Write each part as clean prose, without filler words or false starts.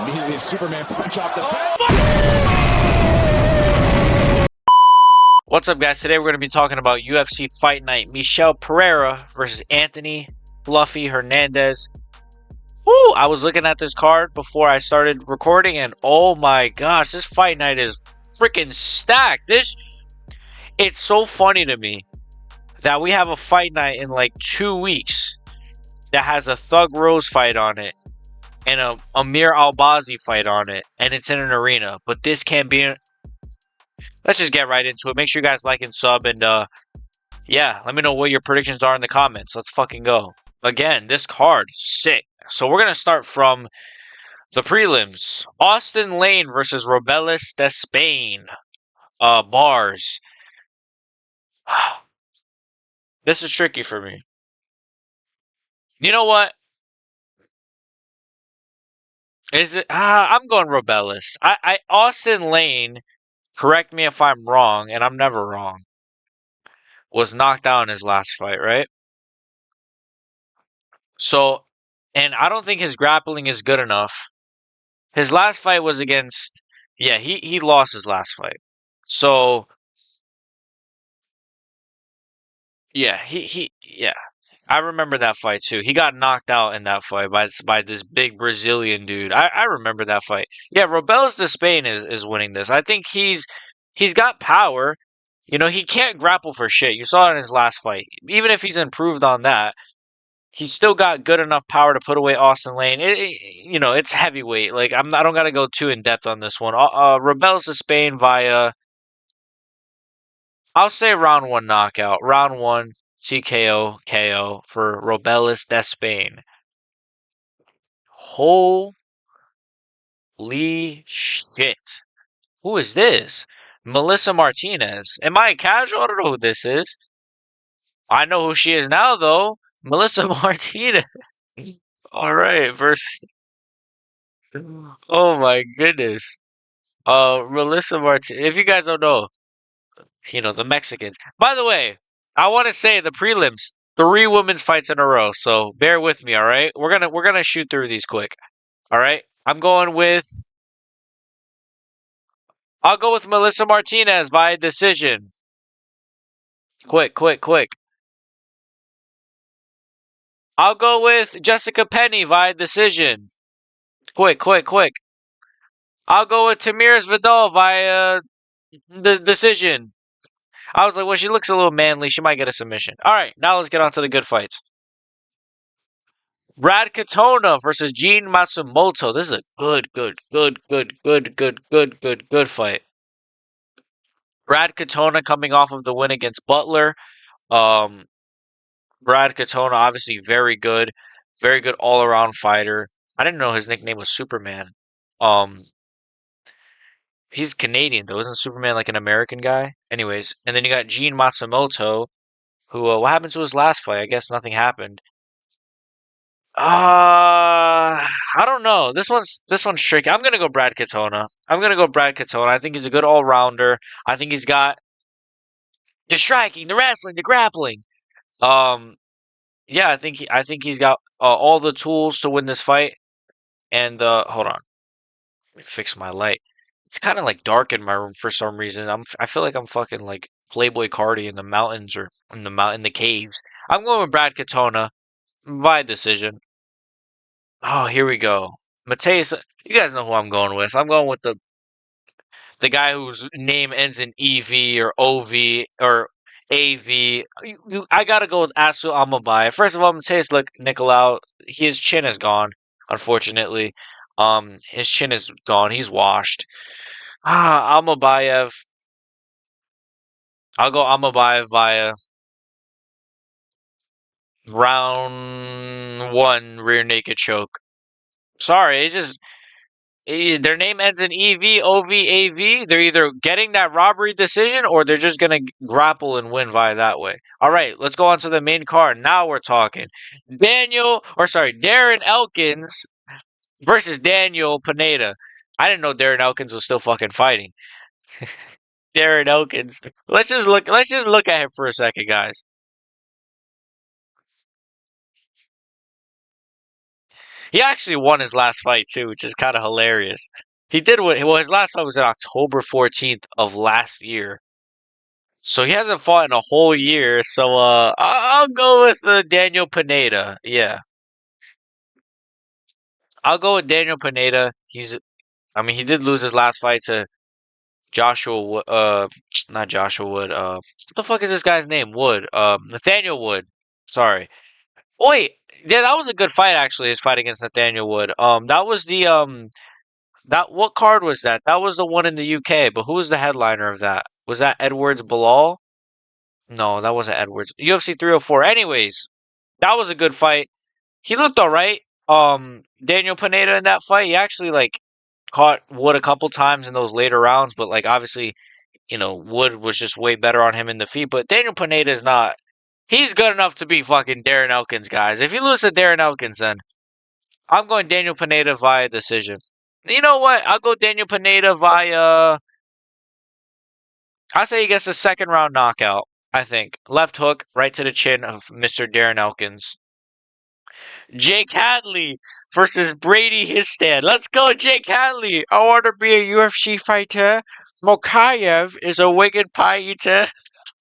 Immediately a Superman punch off the fence. What's up, guys? Today we're going to be talking about UFC Fight Night. Michel Pereira versus Anthony Fluffy Hernandez. Woo! I was looking at this card before I started recording, and oh my gosh, this Fight Night is freaking stacked. It's so funny to me that we have a Fight Night in like 2 weeks that has a Thug Rose fight on it and a Amir Albazi fight on it, and it's in an arena. But this can't be. Let's just get right into it. Make sure you guys like and sub, and yeah, let me know what your predictions are in the comments. Let's fucking go. Again, this card, sick. So we're gonna start from the prelims. Austin Lane versus Robelis Despain. Bars. This is tricky for me. You know what? Is it? I'm going Robelis. Austin Lane. Correct me if I'm wrong, and I'm never wrong. Was knocked out in his last fight, right? So, and I don't think his grappling is good enough. His last fight was against, yeah, he lost his last fight. So, yeah, yeah. I remember that fight too. He got knocked out in that fight by this big Brazilian dude. I remember that fight. Yeah, Robelis Despain is winning this. I think he's got power. You know, he can't grapple for shit. You saw it in his last fight. Even if he's improved on that, he's still got good enough power to put away Austin Lane. You know, it's heavyweight. Like I don't got to go too in depth on this one. Robelis Despain via, I'll say round one knockout. Round one TKO KO for Robelis Despain. Holy shit! Who is this? Melissa Martinez. Am I casual? I don't know who this is. I know who she is now, though. Melissa Martinez. All right, versus. Oh my goodness. Melissa Martinez. If you guys don't know, you know the Mexicans. By the way, I want to say the prelims, 3 women's fights in a row. So bear with me, all right? We're gonna shoot through these quick. All right. I'll go with Melissa Martinez by decision. Quick, quick, quick. I'll go with Jessica Penny via decision. Quick, quick, quick. I'll go with Tamiris Vidal via the decision. I was like, well, she looks a little manly. She might get a submission. All right, now let's get on to the good fights. Brad Katona versus Gene Matsumoto. This is a good fight. Brad Katona coming off of the win against Butler. Um, Brad Katona, obviously very good all-around fighter. I didn't know his nickname was Superman. Um, he's Canadian though, isn't Superman like an American guy? Anyways, and then you got Gene Matsumoto, who what happened to his last fight? I guess nothing happened. I don't know. This one's tricky. I'm gonna go Brad Katona. I think he's a good all-rounder. I think he's got the striking, the wrestling, the grappling. Um, yeah, I think he's got all the tools to win this fight. And hold on, let me fix my light. It's kind of like dark in my room for some reason. I feel like I'm fucking like Playboy Cardi in the mountains or in the caves. I'm going with Brad Katona by decision. Oh, here we go. Mateus, you guys know who I'm going with. I'm going with the guy whose name ends in EV or OV or AV. I gotta go with Asu Amabai. First of all, Mateus look Nicolau. His chin is gone, unfortunately. His chin is gone. He's washed. Almabayev. I'll go Almabayev via round one rear naked choke. Sorry, it's just their name ends in EV, OV, AV. They're either getting that robbery decision or they're just gonna grapple and win via that way. All right, let's go on to the main card. Now we're talking. Darren Elkins versus Daniel Pineda. I didn't know Darren Elkins was still fucking fighting. Darren Elkins. Let's just look at him for a second, guys. He actually won his last fight too, which is kind of hilarious. He did what? Well, his last fight was in October 14th of last year, so he hasn't fought in a whole year. So I'll go with Daniel Pineda. Yeah, I'll go with Daniel Pineda. I mean, he did lose his last fight to not Joshua Wood. What the fuck is this guy's name? Wood. Nathaniel Wood. Sorry. Oh, wait, yeah, that was a good fight actually. His fight against Nathaniel Wood. That was that what card was that? That was the one in the UK. But who was the headliner of that? Was that Edwards Bilal? No, that wasn't Edwards. UFC 304. Anyways, that was a good fight. He looked all right. Daniel Pineda in that fight, he actually like caught Wood a couple times in those later rounds, but like obviously, Wood was just way better on him in the feet. But Daniel Pineda is not. He's good enough to be fucking Darren Elkins, guys. If you lose to Darren Elkins, then I'm going Daniel Pineda via decision. You know what? I'll go Daniel Pineda via. I say he gets a second round knockout. I think left hook right to the chin of Mr. Darren Elkins. Jake Hadley versus Brady Histad. Let's go, Jake Hadley. I want to be a UFC fighter. Mokayev is a wicked pie eater.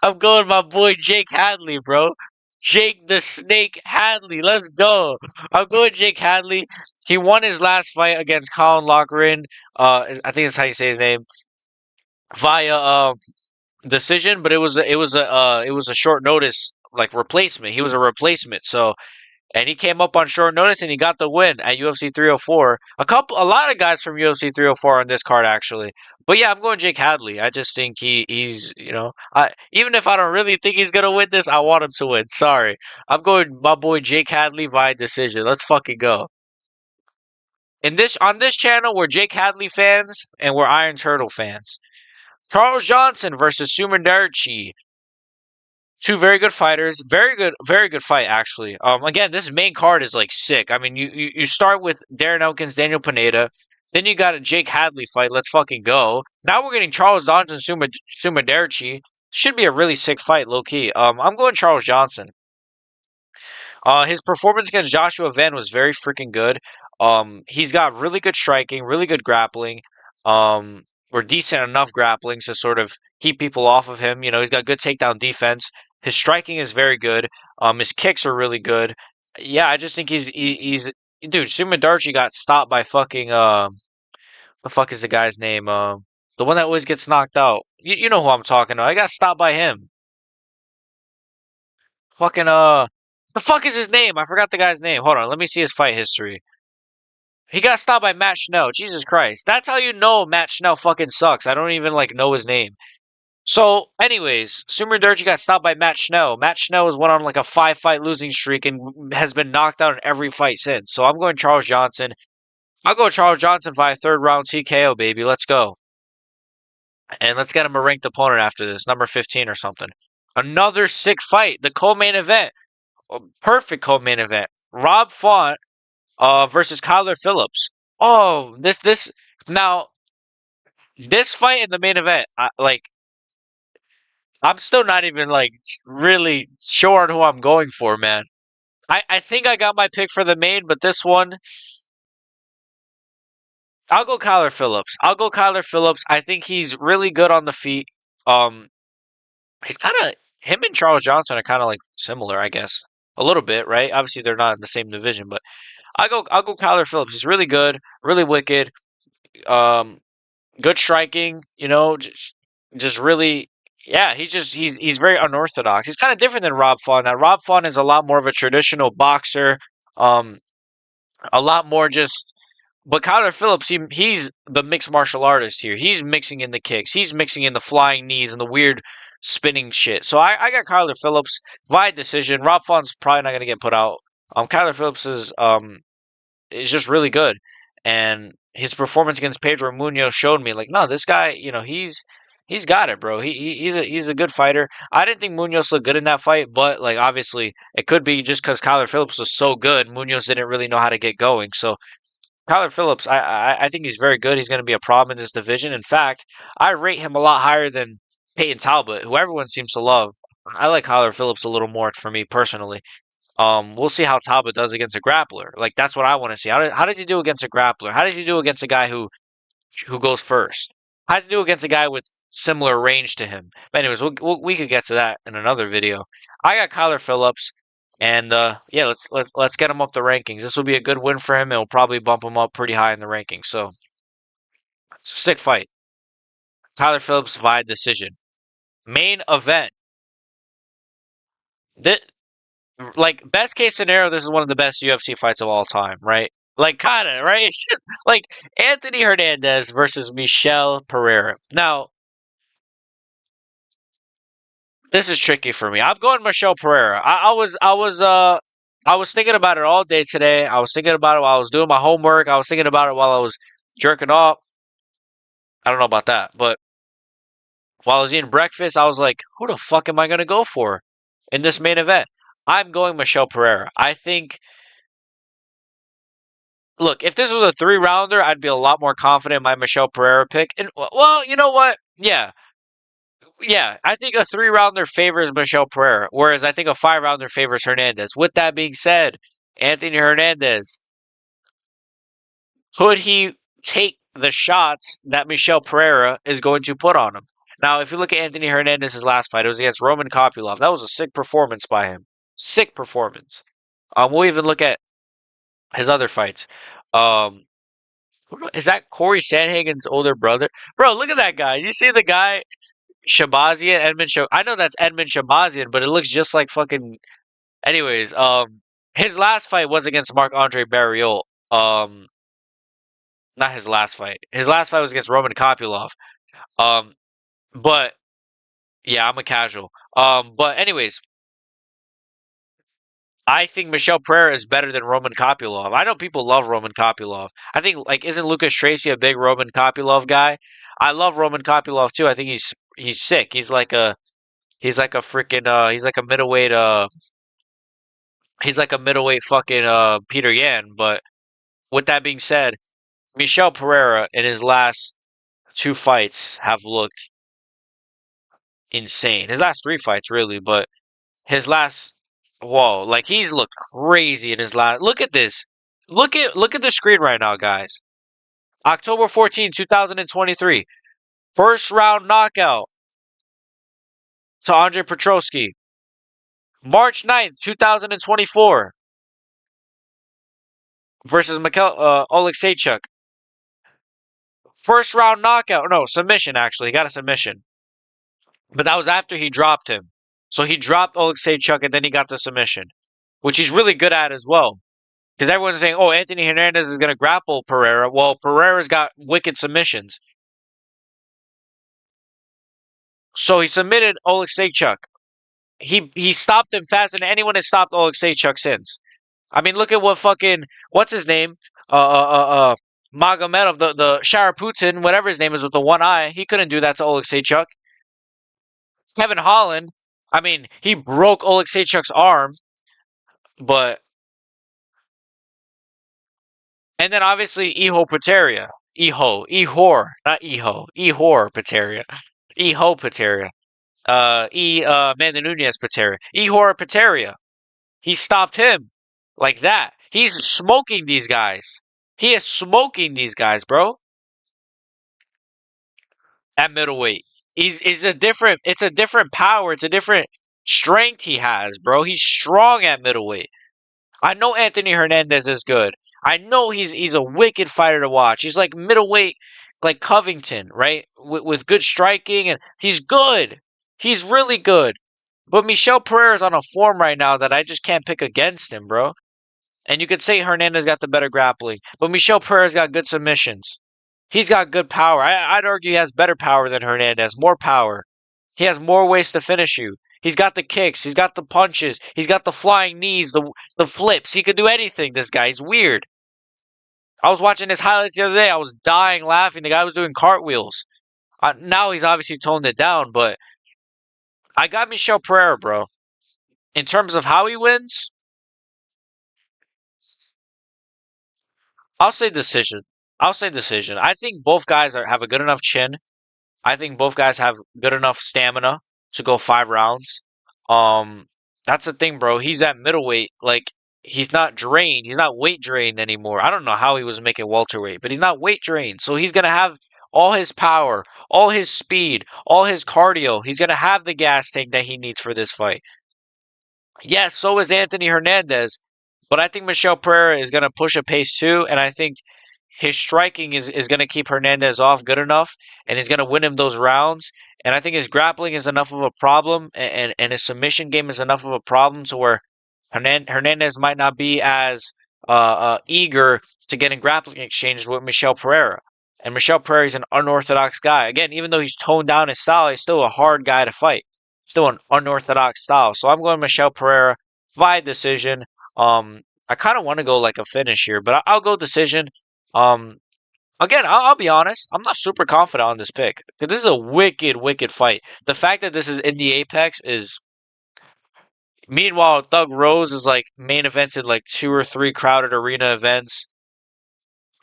I'm going my boy Jake Hadley, bro. Jake the Snake Hadley. Let's go. I'm going Jake Hadley. He won his last fight against Colin Loughran. I think that's how you say his name. Via decision, but it was a short notice like replacement. He was a replacement. So and he came up on short notice and he got the win at UFC 304. A lot of guys from UFC 304 on this card actually. But yeah, I'm going Jake Hadley. I just think he's even if I don't really think he's gonna win this, I want him to win. Sorry, I'm going my boy Jake Hadley via decision. Let's fucking go. On this channel, we're Jake Hadley fans and we're Iron Turtle fans. Charles Johnson versus Sumandarchi. Two very good fighters. Very good fight, actually. Again, this main card is like sick. I mean, you start with Darren Elkins, Daniel Pineda. Then you got a Jake Hadley fight. Let's fucking go. Now we're getting Charles Johnson, Sumaderchi. Should be a really sick fight, low key. I'm going Charles Johnson. His performance against Joshua Van was very freaking good. He's got really good striking, really good grappling, or decent enough grappling to sort of keep people off of him. He's got good takedown defense. His striking is very good. His kicks are really good. Yeah, I just think he's dude. Sumandarchi got stopped by fucking the fuck is the guy's name? The one that always gets knocked out. You know who I'm talking about. I got stopped by him. Fucking the fuck is his name? I forgot the guy's name. Hold on, let me see his fight history. He got stopped by Matt Schnell. Jesus Christ, that's how you know Matt Schnell fucking sucks. I don't even like know his name. So, anyways, Sumer Durji got stopped by Matt Schnell. Matt Schnell was went on like a 5-fight losing streak and has been knocked out in every fight since. So I'm going Charles Johnson. I'll go Charles Johnson via third round TKO, baby. Let's go. And let's get him a ranked opponent after this, number 15 or something. Another sick fight. The co-main event. Perfect co-main event. Rob Font versus Kyler Phillips. Oh, now this fight in the main event, I'm still not even like really sure on who I'm going for, man. I think I got my pick for the main, but this one, I'll go Kyler Phillips. I'll go Kyler Phillips. I think he's really good on the feet. Um, he's kind of him and Charles Johnson are kind of like similar, I guess, a little bit, right? Obviously, they're not in the same division, but I'll go Kyler Phillips. He's really good, really wicked. Um, good striking. Just really, yeah. He's very unorthodox. He's kind of different than Rob Font. Now Rob Font is a lot more of a traditional boxer. Um, a lot more just. But Kyler Phillips, he's the mixed martial artist here. He's mixing in the kicks. He's mixing in the flying knees and the weird spinning shit. So I got Kyler Phillips via decision. Rob Font's probably not going to get put out. Kyler Phillips is just really good. And his performance against Pedro Munoz showed me, like, no, this guy, he's got it, bro. He's a good fighter. I didn't think Munoz looked good in that fight, but like obviously it could be just because Kyler Phillips was so good, Munoz didn't really know how to get going. So Kyler Phillips, I think he's very good. He's going to be a problem in this division. In fact, I rate him a lot higher than Peyton Talbot, who everyone seems to love. I like Kyler Phillips a little more for me personally. We'll see how Talbot does against a grappler. Like that's what I want to see. How does he do against a grappler? How does he do against a guy who goes first? How does he do against a guy with similar range to him? But anyways, we could get to that in another video. I got Kyler Phillips, and yeah, let's get him up the rankings. This will be a good win for him. It'll probably bump him up pretty high in the rankings. So it's a sick fight. Kyler Phillips via decision. Main event. This, like best case scenario, this is one of the best UFC fights of all time, right? Like kinda, right? Like Anthony Hernandez versus Michel Pereira. Now, this is tricky for me. I'm going Michel Pereira. I was thinking about it all day today. I was thinking about it while I was doing my homework. I was thinking about it while I was jerking off. I don't know about that, but while I was eating breakfast, I was like, who the fuck am I gonna go for in this main event? I'm going Michel Pereira. I think look, if this was a 3-rounder, I'd be a lot more confident in my Michel Pereira pick. And well, you know what? Yeah, I think a 3-rounder favors Michel Pereira, whereas I think a 5-rounder favors Hernandez. With that being said, Anthony Hernandez, could he take the shots that Michel Pereira is going to put on him? Now, if you look at Anthony Hernandez's last fight, it was against Roman Kopylov. That was a sick performance by him. Sick performance. We'll even look at his other fights. Um, is that Corey Sandhagen's older brother? Bro, look at that guy. You see the guy Shabazian, I know that's Edmund Shabazian, but it looks just like fucking. Anyways, his last fight was against Marc-Andre Barriault. Not his last fight. His last fight was against Roman Kopylov. Um, but yeah, I'm a casual. But anyways, I think Michel Pereira is better than Roman Kopylov. I know people love Roman Kopylov. I think like isn't Lucas Tracy a big Roman Kopylov guy? I love Roman Kopylov too. I think he's sick. He's like a freaking he's like a middleweight he's like a middleweight fucking Peter Yan, but with that being said, Michel Pereira in his last 2 fights have looked insane. His last 3 fights really, but his last whoa, like he's looked crazy in his last. Look at this. Look at the screen right now, guys. October 14, 2023. First round knockout to Andre Petrosky. March 9th, 2024 versus Oleksiejczuk. First round knockout. No, submission actually. He got a submission. But that was after he dropped him. So he dropped Oleksiejczuk and then he got the submission, which he's really good at as well. Because everyone's saying, oh, Anthony Hernandez is going to grapple Pereira. Well, Pereira's got wicked submissions. So he submitted Oleksiejczuk. He stopped him faster than anyone has stopped Oleksiejczuk since. I mean, look at what's his name? Magomedov, the Sharaputin, whatever his name is with the one eye. He couldn't do that to Oleksiejczuk. Kevin Holland, I mean, he broke Oleksiejczuk's arm, but and then obviously Ihor Peteria. Ihor Peteria. Amanda Nunez Peteria. Ihor Peteria. He stopped him like that. He's smoking these guys. He is smoking these guys, bro. At middleweight. It's a different power. It's a different strength he has, bro. He's strong at middleweight. I know Anthony Hernandez is good. I know he's a wicked fighter to watch. He's like middleweight, like Covington, right? With good striking, and he's good. He's really good. But Michel Pereira's on a form right now that I just can't pick against him, bro. And you could say Hernandez got the better grappling, but Michel Pereira's got good submissions. He's got good power. I'd argue he has better power than Hernandez, more power. He has more ways to finish you. He's got the kicks. He's got the punches. He's got the flying knees, the flips. He could do anything, this guy. He's weird. I was watching his highlights the other day. I was dying laughing. The guy was doing cartwheels. Now he's obviously toned it down, but I got Michel Pereira, bro. In terms of how he wins, I'll say decision. I think both guys have a good enough chin. I think both guys have good enough stamina to go 5 rounds. Um, That's the thing, bro. He's at middleweight. Like, he's not drained. He's not weight drained anymore. I don't know how he was making welterweight, but he's not weight drained. So he's gonna have all his power, all his speed, all his cardio. He's gonna have the gas tank that he needs for this fight. Yes, so is Anthony Hernandez, but I think Michel Pereira is going to push a pace too, and I think his striking is going to keep Hernandez off good enough, and he's going to win him those rounds. And I think his grappling is enough of a problem, and his submission game is enough of a problem to where Hernandez might not be as eager to get in grappling exchanges with Michel Pereira. And Michel Pereira is an unorthodox guy. Again, even though he's toned down his style, he's still a hard guy to fight. Still an unorthodox style. So I'm going Michel Pereira via decision. I kind of want to go like a finish here, but I'll go decision. Um, Again, I'll be honest. I'm not super confident on this pick. 'Cause this is a wicked, wicked fight. The fact that this is in the Apex is. Meanwhile, Thug Rose is like main evented like 2 or 3 crowded arena events.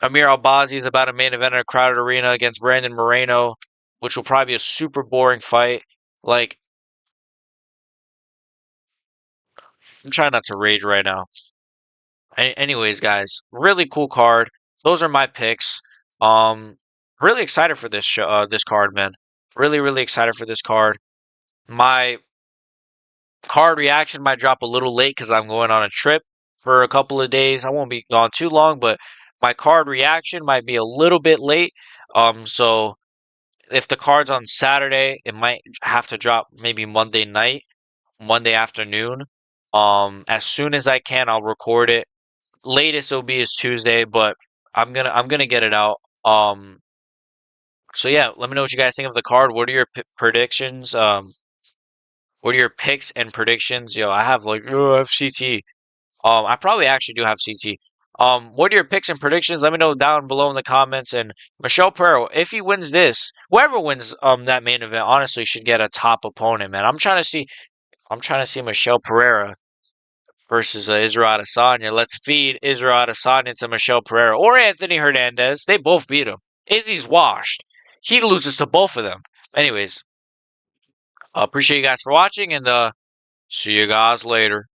Amir Albazi is about a main event in a crowded arena against Brandon Moreno, which will probably be a super boring fight. Like, I'm trying not to rage right now. Anyways, guys, really cool card. Those are my picks. Um, really excited for this show, this card, man. Really, really excited for this card. My card reaction might drop a little late because I'm going on a trip for a couple of days. I won't be gone too long, but my card reaction might be a little bit late. So if the card's on Saturday, it might have to drop maybe Monday night, Monday afternoon. As soon as I can, I'll record it. Latest it'll be is Tuesday, but I'm gonna get it out. So yeah, let me know what you guys think of the card. What are your predictions? What are your picks and predictions? Yo, I have like I have CT. I probably actually do have CT. What are your picks and predictions? Let me know down below in the comments. And Michel Pereira, if he wins this, whoever wins that main event, honestly, should get a top opponent, man. I'm trying to see Michel Pereira versus Israel Adesanya. Let's feed Israel Adesanya to Michel Pereira or Anthony Hernandez. They both beat him. Izzy's washed. He loses to both of them. Anyways, appreciate you guys for watching, and see you guys later.